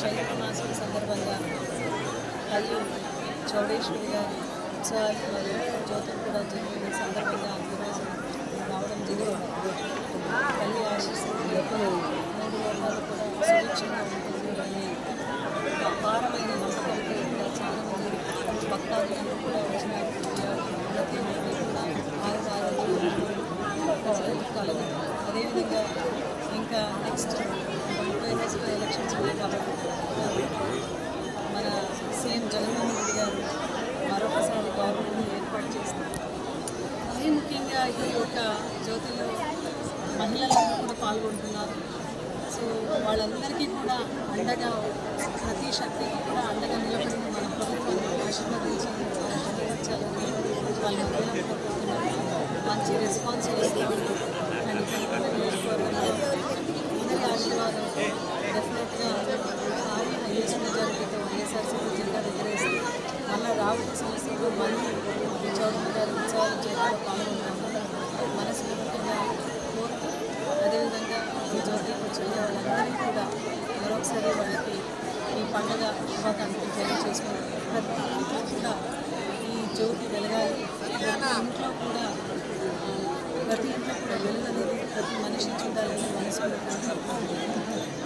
చైత్ర మాసం సందర్భంగా తల్లి చౌడేశ్వరి గారి ఉత్సవాలు మరియు జ్యోతులు కూడా జరిగిన సందర్భంగా ఈరోజు రావడం జరిగింది. తల్లి ఆశీస్సులు ఎప్పుడు 3 లోకాలు కూడా సురక్షంగా ఉంటుంది అనే అపారమైన నమ్మకంతో ఇక్కడ చాలామంది భక్తాదులు కూడా వచ్చినారు. ప్రతి ఒక్కరు కూడా కలదు. అదేవిధంగా ఇంకా నెక్స్ట్ 30 రోజుల్లో ఎలక్షన్స్ ఉన్నాయి కాబట్టి మన సీఎం జగన్మోహన్ రెడ్డి గారు మరొకసారి గవర్నమెంట్ని ఏర్పాటు చేస్తారు. మరీ ముఖ్యంగా ఈ యొక్క జ్యోతిలో మహిళలందరూ కూడా పాల్గొంటున్నారు. సో వాళ్ళందరికీ కూడా అండగా ప్రతి శక్తికి కూడా అండగా నిలబడి మన ప్రభుత్వాన్ని ఆశీర్వదించి ఆశీర్వదించాలని వాళ్ళు కోరుకుంటున్నారు. మంచి రెస్పాన్స్ ఇస్తాం అండ్ అందరి ఆశీర్వాదం డెఫినెట్గా భారీ హైయెస్ట్ మెజారిటీతో వైఎస్ఆర్సీపీ జెండా ఎగరేసి మళ్ళీ రాబోయే సంవత్సరంలో మళ్ళీ చౌదరి గారి ఉత్సవాల చేతిలో పాల్గొంటాము మనస్ఫూర్తిగా కోరుతూ, అదేవిధంగా ఈ జ్యోతికి వచ్చిన వాళ్ళందరికీ కూడా మరొకసారి వాళ్ళకి ఈ పండుగ శుభాకాంక్షలు తెలియజేసుకుంటాం. ప్రతి ఇంట్లో కూడా ఈ జ్యోతి వెలగాలి. ప్రతి ఇంట్లో కూడా వెలుగు అనేది ప్రతి మనిషి చూడాలని మనస్ఫూర్తిగా